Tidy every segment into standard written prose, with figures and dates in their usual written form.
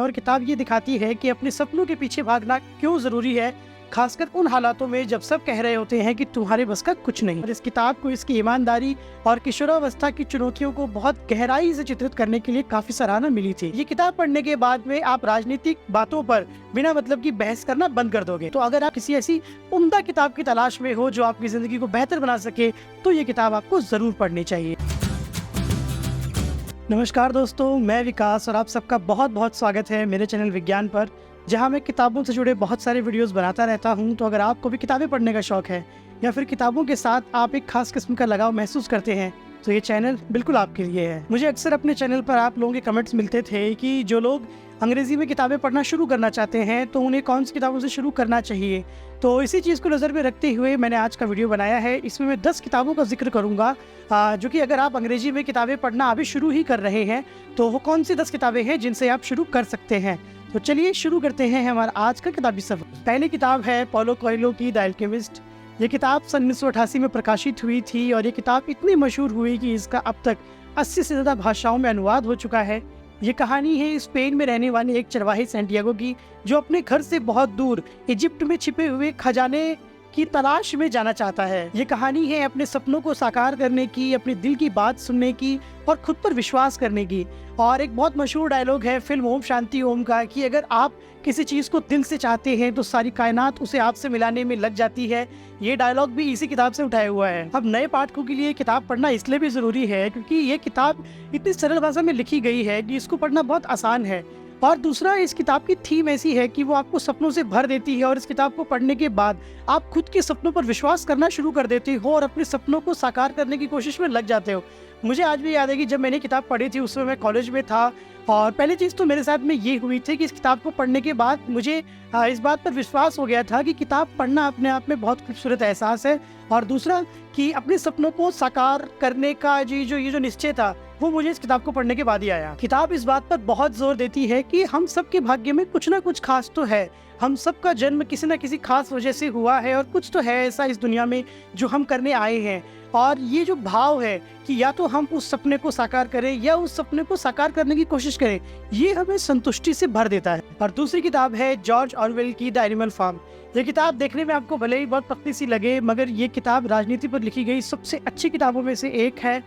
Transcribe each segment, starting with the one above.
और किताब ये दिखाती है कि अपने सपनों के पीछे भागना क्यों ज़रूरी है, खासकर उन हालातों में जब सब कह रहे होते हैं कि तुम्हारे बस का कुछ नहीं। और इस किताब को इसकी ईमानदारी और किशोरावस्था की चुनौतियों को बहुत गहराई से चित्रित करने के लिए काफी सराहना मिली थी। ये किताब पढ़ने के बाद में आप राजनीतिक बातों पर बिना मतलब की बहस करना बंद कर दोगे। तो अगर आप किसी ऐसी उम्दा किताब की तलाश में हो जो आपकी जिंदगी को बेहतर बना सके, तो ये किताब आपको जरूर पढ़नी चाहिए। नमस्कार दोस्तों, मैं विकास और आप सबका बहुत बहुत स्वागत है मेरे चैनल विज्ञान पर, जहां मैं किताबों से जुड़े बहुत सारे वीडियोस बनाता रहता हूं। तो अगर आपको भी किताबें पढ़ने का शौक है या फिर किताबों के साथ आप एक खास किस्म का लगाव महसूस करते हैं, तो ये चैनल बिल्कुल आपके लिए है। मुझे अक्सर अपने चैनल पर आप लोगों के कमेंट्स मिलते थे कि जो लोग अंग्रेजी में किताबें पढ़ना शुरू करना चाहते हैं तो उन्हें कौन सी किताबों से शुरू करना चाहिए। तो इसी चीज़ को नज़र में रखते हुए मैंने आज का वीडियो बनाया है। इसमें मैं 10 किताबों का जिक्र करूंगा जो कि अगर आप अंग्रेजी में किताबें पढ़ना अभी शुरू ही कर रहे हैं तो वो कौन सी 10 किताबें हैं जिनसे आप शुरू कर सकते हैं। तो चलिए शुरू करते हैं हमारा आज का किताबी सफर। पहली किताब है पॉलो कोएल्हो की द अल्केमिस्ट। ये किताब सन 1988 में प्रकाशित हुई थी और ये किताब इतनी मशहूर हुई कि इसका अब तक 80 से ज़्यादा भाषाओं में अनुवाद हो चुका है। ये कहानी है स्पेन में रहने वाले एक चरवाहे सैंटियागो की, जो अपने घर से बहुत दूर इजिप्ट में छिपे हुए खजाने की तलाश में जाना चाहता है। ये कहानी है अपने सपनों को साकार करने की, अपने दिल की बात सुनने की और खुद पर विश्वास करने की। और एक बहुत मशहूर डायलॉग है फिल्म ओम शांति ओम का कि अगर आप किसी चीज़ को दिल से चाहते हैं तो सारी कायनात उसे आपसे मिलाने में लग जाती है। ये डायलॉग भी इसी किताब से उठाया हुआ है। अब नए पाठकों के लिए किताब पढ़ना इसलिए भी ज़रूरी है क्योंकि ये किताब इतनी सरल भाषा में लिखी गई है कि इसको पढ़ना बहुत आसान है। और दूसरा, इस किताब की थीम ऐसी है कि वो आपको सपनों से भर देती है और इस किताब को पढ़ने के बाद आप खुद के सपनों पर विश्वास करना शुरू कर देते हो और अपने सपनों को साकार करने की कोशिश में लग जाते हो। मुझे आज भी याद है कि जब मैंने किताब पढ़ी थी उस समय मैं कॉलेज में था और पहली चीज़ तो मेरे साथ में ये हुई थी कि इस किताब को पढ़ने के बाद मुझे इस बात पर विश्वास हो गया था कि किताब पढ़ना अपने आप में बहुत खूबसूरत एहसास है। और दूसरा कि अपने सपनों को साकार करने का ये जो निश्चय था वो मुझे इस किताब को पढ़ने के बाद ही आया। किताब इस बात पर बहुत जोर देती है कि हम सबके भाग्य में कुछ ना कुछ खास तो है। हम सबका जन्म किसी न किसी खास वजह से हुआ है और कुछ तो है ऐसा इस दुनिया में जो हम करने आए हैं। और ये जो भाव है कि या तो हम उस सपने को साकार करें या उस सपने को साकार करने की कोशिश करें, ये हमें संतुष्टि से भर देता है। और दूसरी किताब है जॉर्ज ऑरवेल की द एनिमल फार्म। ये किताब देखने में आपको भले ही बहुत पतली सी लगे, मगर ये किताब राजनीति पर लिखी गई सबसे अच्छी किताबों में से एक है।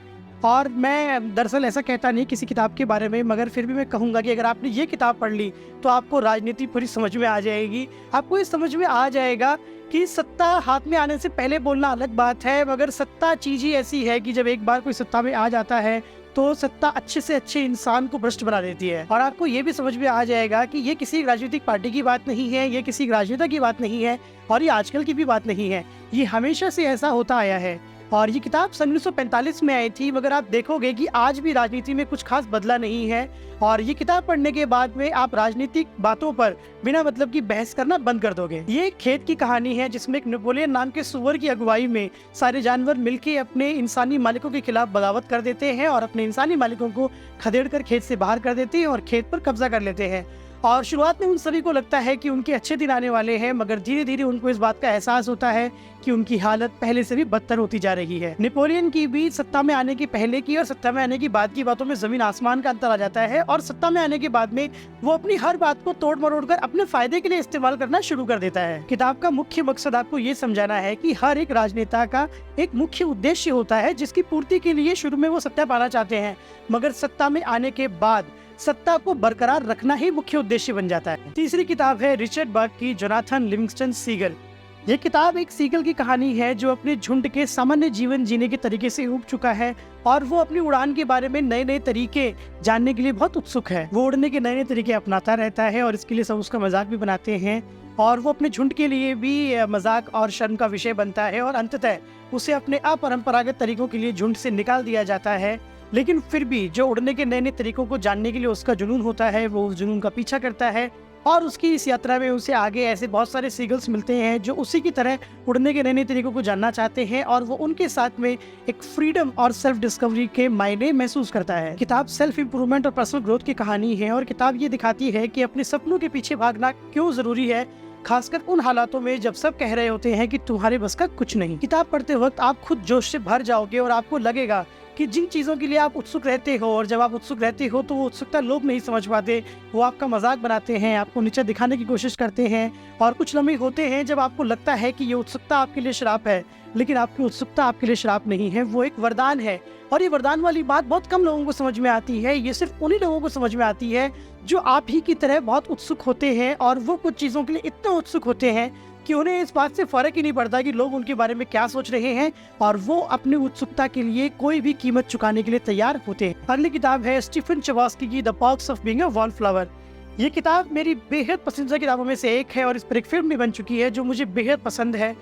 और मैं दरअसल ऐसा कहता नहीं किसी किताब के बारे में, मगर फिर भी मैं कहूँगा कि अगर आपने ये किताब पढ़ ली तो आपको राजनीति पूरी समझ में आ जाएगी। आपको ये समझ में आ जाएगा कि सत्ता हाथ में आने से पहले बोलना अलग बात है, मगर सत्ता चीज़ ही ऐसी है कि जब एक बार कोई सत्ता में आ जाता है तो सत्ता अच्छे से अच्छे इंसान को भ्रष्ट बना देती है। और आपको ये भी समझ में आ जाएगा कि ये किसी राजनीतिक पार्टी की बात नहीं है, ये किसी राजनेता की बात नहीं है और ये आजकल की भी बात नहीं है, ये हमेशा से ऐसा होता आया है। और ये किताब सन 1945 में आई थी, मगर आप देखोगे कि आज भी राजनीति में कुछ खास बदला नहीं है। और ये किताब पढ़ने के बाद में आप राजनीतिक बातों पर बिना मतलब की बहस करना बंद कर दोगे। ये एक खेत की कहानी है जिसमें एक नेपोलियन नाम के सुअर की अगुवाई में सारे जानवर मिलकर अपने इंसानी मालिकों के खिलाफ बगावत कर देते हैं और अपने इंसानी मालिकों को खदेड़ कर खेत से बाहर कर देते हैं और खेत पर कब्जा कर लेते हैं। और शुरुआत में उन सभी को लगता है कि उनके अच्छे दिन आने वाले हैं, मगर धीरे धीरे उनको इस बात का एहसास होता है कि उनकी हालत पहले से भी बदतर होती जा रही है। नेपोलियन की भी सत्ता में आने के पहले की और सत्ता में आने की बाद की बातों में जमीन आसमान का अंतर आ जाता है। और सत्ता में आने के बाद में वो अपनी हर बात को तोड़ मरोड़ कर अपने फायदे के लिए इस्तेमाल करना शुरू कर देता है। किताब का मुख्य मकसद आपको ये समझाना है कि हर एक राजनेता का एक मुख्य उद्देश्य होता है जिसकी पूर्ति के लिए शुरू में वो सत्ता पाना चाहते हैं, मगर सत्ता में आने के बाद सत्ता को बरकरार रखना ही मुख्य उद्देश्य बन जाता है। तीसरी किताब है रिचर्ड बर्ग की जोनाथन लिविंगस्टन सीगल। ये किताब एक सीगल की कहानी है जो अपने झुंड के सामान्य जीवन जीने के तरीके से ऊब चुका है और वो अपनी उड़ान के बारे में नए नए तरीके जानने के लिए बहुत उत्सुक है। वो उड़ने के नए नए तरीके अपनाता रहता है और इसके लिए सब उसका मजाक भी बनाते हैं और वो अपने झुंड के लिए भी मजाक और शर्म का विषय बनता है और अंततः उसे अपने अपरंपरागत तरीकों के लिए झुंड से निकाल दिया जाता है। लेकिन फिर भी जो उड़ने के नए नए तरीकों को जानने के लिए उसका जुनून होता है, वो उस जुनून का पीछा करता है और उसकी इस यात्रा में उसे आगे ऐसे बहुत सारे सीगल्स मिलते हैं जो उसी की तरह उड़ने के नए नए तरीकों को जानना चाहते हैं और वो उनके साथ में एक फ्रीडम और सेल्फ डिस्कवरी के मायने महसूस करता है। किताब सेल्फ इम्प्रूवमेंट और पर्सनल ग्रोथ की कहानी है और किताब ये दिखाती है कि अपने सपनों के पीछे भागना क्यों जरूरी है, खासकर उन हालातों में जब सब कह रहे होते हैं कि तुम्हारे बस का कुछ नहीं। किताब पढ़ते वक्त आप खुद जोश से भर जाओगे और आपको लगेगा कि जिन चीज़ों के लिए आप उत्सुक रहते हो और जब आप उत्सुक रहते हो तो वो उत्सुकता लोग नहीं समझ पाते। वो आपका मजाक बनाते हैं, आपको नीचा दिखाने की कोशिश करते हैं। और कुछ लम्हे होते हैं जब आपको लगता है कि ये उत्सुकता आपके लिए श्राप है, लेकिन आपकी उत्सुकता आपके लिए श्राप नहीं है, वो एक वरदान है। और ये वरदान वाली बात बहुत कम लोगों को समझ में आती है। ये सिर्फ उन्हीं लोगों को समझ में आती है जो आप ही की तरह बहुत उत्सुक होते हैं, और वो कुछ चीज़ों के लिए इतने उत्सुक होते हैं कि उन्हें इस बात से फ़र्क ही नहीं पड़ता कि लोग उनके बारे में क्या सोच रहे हैं, और वो अपनी उत्सुकता के लिए कोई भी कीमत चुकाने के लिए तैयार होते हैं। अगली किताब है स्टीफन चबॉस्की की the perks of being a wallflower. ये किताब मेरी बेहद पसंदीदा किताबों में से एक है और इस पर एक फिल्म भी बन चुकी है जो मुझे बेहद पसंद है।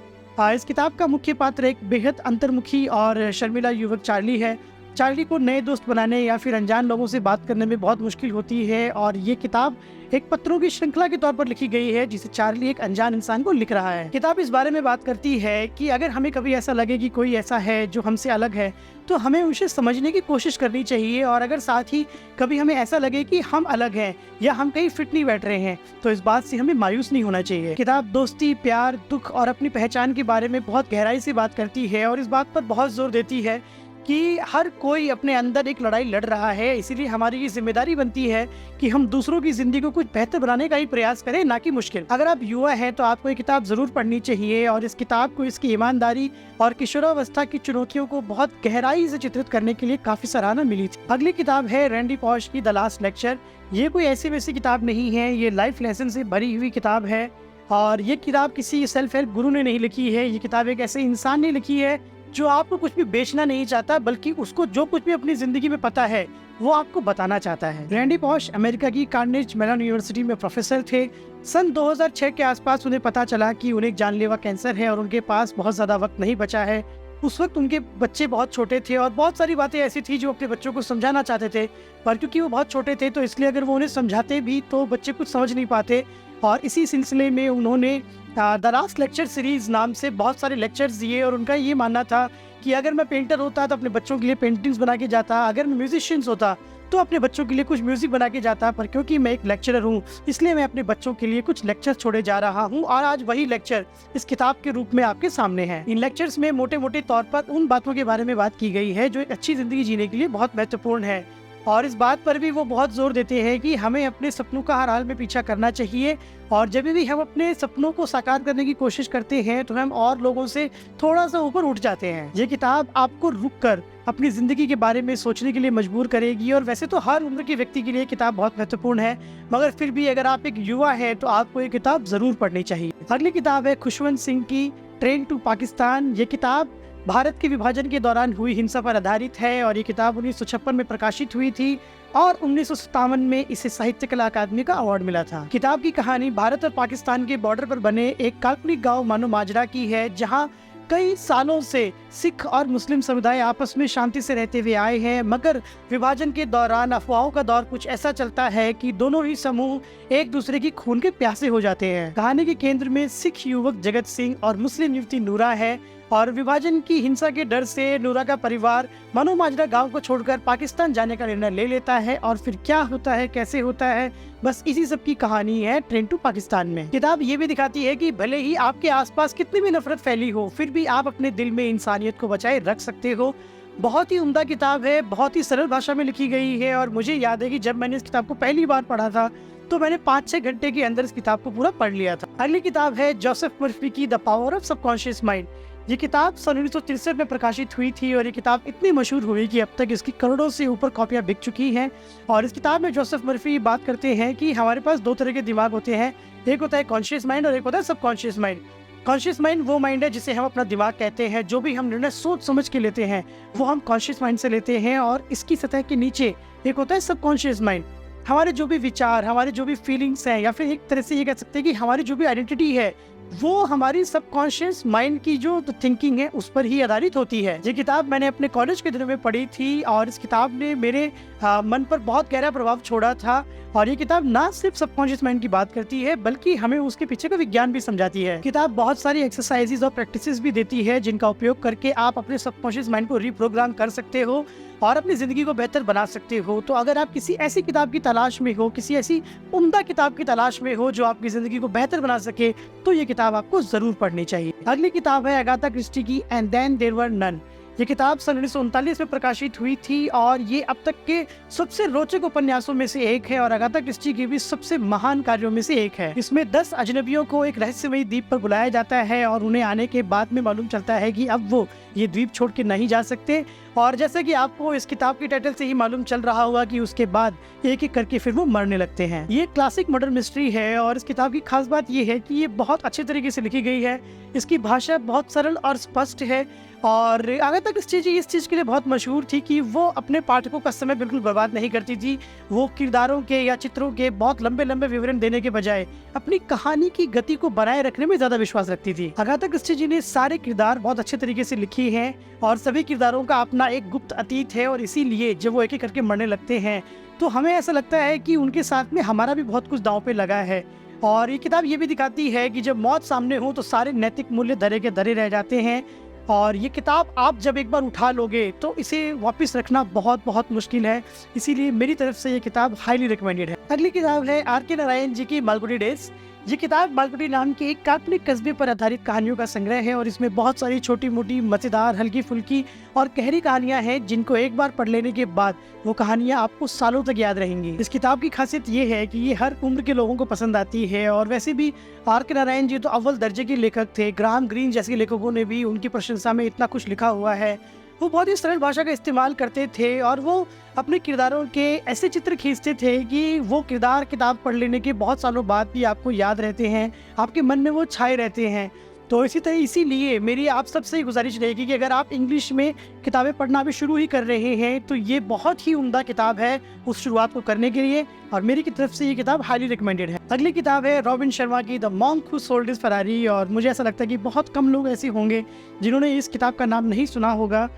इस किताब का मुख्य पात्र एक बेहद अंतर्मुखी और शर्मिला युवक चार्ली है। चार्ली को नए दोस्त बनाने या फिर अनजान लोगों से बात करने में बहुत मुश्किल होती है, और ये किताब एक पत्रों की श्रृंखला के तौर पर लिखी गई है जिसे चार्ली एक अनजान इंसान को लिख रहा है। किताब इस बारे में बात करती है कि अगर हमें कभी ऐसा लगे कि कोई ऐसा है जो हमसे अलग है, तो हमें उसे समझने की कोशिश करनी चाहिए, और अगर साथ ही कभी हमें ऐसा लगे कि हम अलग हैं या हम कहीं फिट नहीं बैठ रहे हैं, तो इस बात से हमें मायूस नहीं होना चाहिए। किताब दोस्ती, प्यार, दुख और अपनी पहचान के बारे में बहुत गहराई से बात करती है और इस बात पर बहुत जोर देती है कि हर कोई अपने अंदर एक लड़ाई लड़ रहा है, इसीलिए हमारी ये जिम्मेदारी बनती है कि हम दूसरों की जिंदगी को कुछ बेहतर बनाने का ही प्रयास करें, ना कि मुश्किल। अगर आप युवा हैं तो आपको ये किताब जरूर पढ़नी चाहिए, और इस किताब को इसकी ईमानदारी और किशोरावस्था की चुनौतियों को बहुत गहराई से चित्रित करने के लिए काफी सराहना मिली थी। अगली किताब है रैंडी पॉश की द लास्ट लेक्चर। ये कोई ऐसी वैसी किताब नहीं है, ये लाइफ लेसन से भरी हुई किताब है, और ये किताब किसी सेल्फ हेल्प गुरु ने नहीं लिखी है। ये किताब एक ऐसे इंसान ने लिखी है जो आपको कुछ भी बेचना नहीं चाहता, बल्कि उसको जो कुछ भी अपनी जिंदगी में पता है वो आपको बताना चाहता है। रैंडी पॉश अमेरिका की कार्नेगी मेलन यूनिवर्सिटी में प्रोफेसर थे। सन 2006 के आसपास उन्हें पता चला कि उन्हें जानलेवा कैंसर है और उनके पास बहुत ज्यादा वक्त नहीं बचा है। उस वक्त उनके बच्चे बहुत छोटे थे और बहुत सारी बातें ऐसी थी जो अपने बच्चों को समझाना चाहते थे, पर क्योंकि वो बहुत छोटे थे तो इसलिए अगर वो उन्हें समझाते भी तो बच्चे कुछ समझ नहीं पाते। और इसी सिलसिले में उन्होंने द लास्ट लेक्चर सीरीज नाम से बहुत सारे लेक्चर्स दिए, और उनका ये मानना था कि अगर मैं पेंटर होता तो अपने बच्चों के लिए पेंटिंग्स बना के जाता, अगर मैं म्यूजिशियंस होता तो अपने बच्चों के लिए कुछ म्यूजिक बना के जाता, पर क्योंकि मैं एक लेक्चरर हूँ इसलिए मैं अपने बच्चों के लिए कुछ लेक्चर छोड़े जा रहा हूँ, और आज वही लेक्चर इस किताब के रूप में आपके सामने है। इन लेक्चर्स में मोटे मोटे तौर पर उन बातों के बारे में बात की गई है जो एक अच्छी जिंदगी जीने के लिए बहुत महत्वपूर्ण है, और इस बात पर भी वो बहुत जोर देते हैं कि हमें अपने सपनों का हर हाल में पीछा करना चाहिए, और जब भी हम अपने सपनों को साकार करने की कोशिश करते हैं तो हम और लोगों से थोड़ा सा ऊपर उठ जाते हैं। ये किताब आपको रुककर अपनी जिंदगी के बारे में सोचने के लिए मजबूर करेगी, और वैसे तो हर उम्र के व्यक्ति के लिए किताब बहुत महत्वपूर्ण है, मगर फिर भी अगर आप एक युवा हैं तो आपको ये किताब जरूर पढ़नी चाहिए। अगली किताब है खुशवंत सिंह की ट्रेन टू पाकिस्तान। ये किताब भारत के विभाजन के दौरान हुई हिंसा पर आधारित है, और ये किताब 1956 में प्रकाशित हुई थी और 1957 में इसे साहित्य कला अकादमी का अवार्ड मिला था। किताब की कहानी भारत और पाकिस्तान के बॉर्डर पर बने एक काल्पनिक गांव मानो माजरा की है, जहां कई सालों से सिख और मुस्लिम समुदाय आपस में शांति से रहते हुए आए हैं, मगर विभाजन के दौरान अफवाहों का दौर कुछ ऐसा चलता है कि दोनों ही समूह एक दूसरे की खून के प्यासे हो जाते हैं। कहानी के केंद्र में सिख युवक जगत सिंह और मुस्लिम युवती नूरा है, और विभाजन की हिंसा के डर से नूरा का परिवार मानो माजरा गांव को छोड़कर पाकिस्तान जाने का निर्णय ले लेता है, और फिर क्या होता है, कैसे होता है, बस इसी सब की कहानी है ट्रेन टू पाकिस्तान में। किताब ये भी दिखाती है कि भले ही आपके आसपास कितनी भी नफरत फैली हो, फिर भी आप अपने दिल में इंसानियत को बचाए रख सकते हो। बहुत ही उम्दा किताब है, बहुत ही सरल भाषा में लिखी गई है, और मुझे याद है कि जब मैंने इस किताब को पहली बार पढ़ा था तो मैंने 5-6 घंटे के अंदर इस किताब को पूरा पढ़ लिया था। अगली किताब है जोसेफ मर्फी की the power of subconscious mind. ये किताब सन 1963 में प्रकाशित हुई थी, और ये किताब इतनी मशहूर हुई कि अब तक इसकी करोड़ों से ऊपर कॉपियां बिक चुकी हैं। और इस किताब में जोसेफ मर्फी बात करते हैं कि हमारे पास दो तरह के दिमाग होते हैं, एक होता है कॉन्शियस माइंड और एक होता है सबकॉन्शियस माइंड। कॉन्शियस माइंड वो माइंड है जिसे हम अपना दिमाग कहते हैं, जो भी हम निर्णय सोच समझ के लेते हैं वो हम कॉन्शियस माइंड से लेते हैं, और इसकी सतह के नीचे एक होता है सबकॉन्शियस माइंड। हमारे जो भी विचार, हमारे जो भी फीलिंग्स हैं, या फिर एक तरह से ये कह सकते हैं कि हमारी जो भी आइडेंटिटी है वो हमारी सबकॉन्शियस माइंड की जो थिंकिंग है उस पर ही आधारित होती है। ये किताब मैंने अपने कॉलेज के दिनों में पढ़ी थी, और इस किताब ने मेरे मन पर बहुत गहरा प्रभाव छोड़ा था। और ये किताब ना सिर्फ सबकॉन्शियस माइंड की बात करती है, बल्कि हमें उसके पीछे का विज्ञान भी समझाती है। किताब बहुत सारी एक्सरसाइजेज और प्रैक्टिसेस भी देती है, जिनका उपयोग करके आप अपने सबकॉन्शियस माइंड को रीप्रोग्राम कर सकते हो और अपनी जिंदगी को बेहतर बना सकते हो। तो अगर आप किसी ऐसी किताब की तलाश में हो, किसी ऐसी उम्दा किताब की तलाश में हो जो आपकी जिंदगी को बेहतर बना सके, तो ये किताब आपको जरूर पढ़नी चाहिए। अगली किताब है अगाथा क्रिस्टी की and then there were none. ये किताब सन 1939 में प्रकाशित हुई थी और ये अब तक के सबसे रोचक उपन्यासों में से एक है और अगाथा क्रिस्टी के भी सबसे महान कार्यों में से एक है। इसमें 10 अजनबियों को एक रहस्यमयी द्वीप पर बुलाया जाता है और उन्हें आने के बाद में मालूम चलता है कि अब वो ये द्वीप छोड़ के नहीं जा सकते। और जैसे कि आपको इस किताब के टाइटल से ही मालूम चल रहा होगा कि उसके बाद एक एक करके फिर वो मरने लगते हैं। ये क्लासिक मर्डर मिस्ट्री है और इस किताब की खास बात ये है कि ये बहुत अच्छे तरीके से लिखी गई है। इसकी भाषा बहुत सरल और स्पष्ट है और अगाथा क्रिस्टी जी इस चीज़ के लिए बहुत मशहूर थी कि वो अपने पाठकों का समय बिल्कुल बर्बाद नहीं करती थी। वो किरदारों के या चित्रों के बहुत लंबे लंबे विवरण देने के बजाय अपनी कहानी की गति को बनाए रखने में ज़्यादा विश्वास रखती थी। अगाथा क्रिस्टी जी ने सारे किरदार बहुत अच्छे तरीके से लिखी हैं और सभी किरदारों का अपना एक गुप्त अतीत है और इसीलिए जब वो एक एक करके मरने लगते हैं तो हमें ऐसा लगता है कि उनके साथ में हमारा भी बहुत कुछ दांव पे लगा है। और ये किताब ये भी दिखाती है कि जब मौत सामने हो तो सारे नैतिक मूल्य धरे के धरे रह जाते हैं और ये किताब आप जब एक बार उठा लोगे तो इसे वापस रखना बहुत बहुत मुश्किल है। इसीलिए मेरी तरफ से ये किताब हाईली रिकमेंडेड है। अगली किताब है आर.के. नारायण जी की मालगुडी डेज। ये किताब मालगुडी नाम के एक काल्पनिक कस्बे पर आधारित कहानियों का संग्रह है और इसमें बहुत सारी छोटी मोटी मजेदार हल्की फुल्की और गहरी कहानियां हैं जिनको एक बार पढ़ लेने के बाद वो कहानियां आपको सालों तक याद रहेंगी। इस किताब की खासियत ये है कि ये हर उम्र के लोगों को पसंद आती है और वैसे भी आर.के. नारायण जी तो अव्वल दर्जे के लेखक थे। ग्राहम ग्रीन जैसे लेखकों ने भी उनकी प्रशंसा में इतना कुछ लिखा हुआ है। वो बहुत ही सरल भाषा का इस्तेमाल करते थे और वो अपने किरदारों के ऐसे चित्र खींचते थे कि वो किरदार किताब पढ़ लेने के बहुत सालों बाद भी आपको याद रहते हैं, आपके मन में वो छाए रहते हैं। तो इसीलिए मेरी आप सबसे गुजारिश रहेगी कि अगर आप इंग्लिश में किताबें पढ़ना भी शुरू ही कर रहे हैं तो ये बहुत ही उम्दा किताब है उस शुरुआत को करने के लिए और मेरी की तरफ से ये किताब हाईली रिकमेंडेड है। अगली किताब है रॉबिन शर्मा की the monk who sold his Ferrari और मुझे ऐसा लगता है कि बहुत कम लोग ऐसे होंगे जिन्होंने इस किताब का नाम नहीं सुना होगा।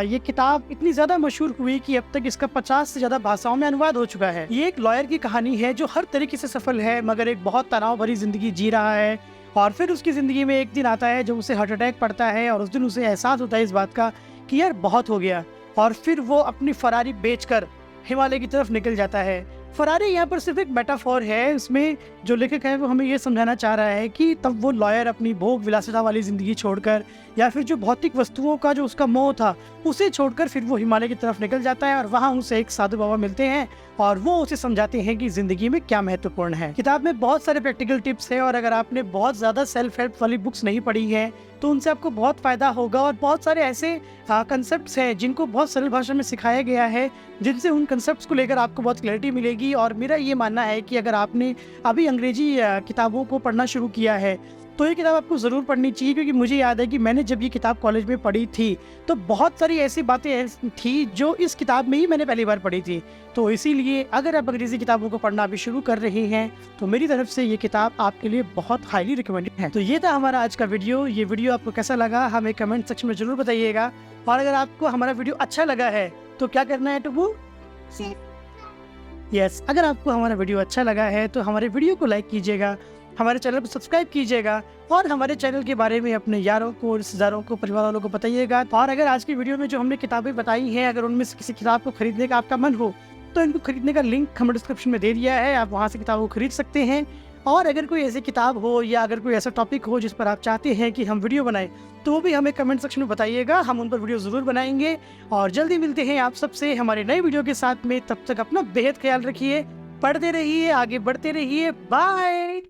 ये किताब इतनी ज़्यादा मशहूर हुई कि अब तक इसका 50 से ज़्यादा भाषाओं में अनुवाद हो चुका है। ये एक लॉयर की कहानी है जो हर तरीके से सफल है मगर एक बहुत तनाव भरी जिंदगी जी रहा है और फिर उसकी ज़िंदगी में एक दिन आता है जब उसे हार्ट अटैक पड़ता है और उस दिन उसे एहसास होता है इस बात का कि यार बहुत हो गया और फिर वो अपनी फरारी बेचकर हिमालय की तरफ निकल जाता है। फरारी यहाँ पर सिर्फ एक मेटाफोर है। उसमें जो लेखक है वो हमें ये समझाना चाह रहा है कि तब वो लॉयर अपनी भोग विलासिता वाली ज़िंदगी छोड़कर या फिर जो भौतिक वस्तुओं का जो उसका मोह था उसे छोड़कर फिर वो हिमालय की तरफ निकल जाता है और वहाँ उसे एक साधु बाबा मिलते हैं और वो उसे समझाते हैं कि ज़िंदगी में क्या महत्वपूर्ण है। किताब में बहुत सारे प्रैक्टिकल टिप्स है और अगर आपने बहुत ज़्यादा सेल्फ हेल्प वाली बुक्स नहीं पढ़ी है तो उनसे आपको बहुत फ़ायदा होगा और बहुत सारे ऐसे कंसेप्ट्स हैं जिनको बहुत सरल भाषा में सिखाया गया है जिनसे उन कंसेप्ट्स को लेकर आपको बहुत क्लैरिटी मिलेगी। और मेरा ये मानना है कि अगर आपने अभी अंग्रेजी किताबों को पढ़ना शुरू किया है तो ये किताब आपको ज़रूर पढ़नी चाहिए क्योंकि मुझे याद है कि मैंने जब ये किताब कॉलेज में पढ़ी थी तो बहुत सारी ऐसी बातें थी जो इस किताब में ही मैंने पहली बार पढ़ी थी। तो इसीलिए अगर आप अंग्रेज़ी किताबों को पढ़ना अभी शुरू कर रहे हैं तो मेरी तरफ से ये किताब आपके लिए बहुत हाईली रिकमेंडेड है। तो ये था हमारा आज का वीडियो। ये वीडियो आपको कैसा लगा हमें कमेंट सेक्शन में ज़रूर बताइएगा और अगर आपको हमारा वीडियो अच्छा लगा है तो क्या करना है टुबू? यस, अगर आपको हमारा वीडियो अच्छा लगा है तो हमारे वीडियो को लाइक कीजिएगा, हमारे चैनल को सब्सक्राइब कीजिएगा और हमारे चैनल के बारे में अपने यारों को, रिश्तेदारों को, परिवार वालों को बताइएगा। और अगर आज की वीडियो में जो हमने किताबें बताई हैं अगर उनमें से किसी किताब को खरीदने का आपका मन हो तो इनको खरीदने का लिंक हमने डिस्क्रिप्शन में दे दिया है, आप वहाँ से किताब को खरीद सकते हैं। और अगर कोई ऐसी किताब हो या अगर कोई ऐसा टॉपिक हो जिस पर आप चाहते हैं कि हम वीडियो बनाएं तो वो भी हमें कमेंट सेक्शन में बताइएगा, हम उन पर वीडियो ज़रूर बनाएंगे। और जल्दी मिलते हैं आप सबसे हमारे नए वीडियो के साथ में। तब तक अपना बेहद ख्याल रखिए, पढ़ते रहिए, आगे बढ़ते रहिए। बाय।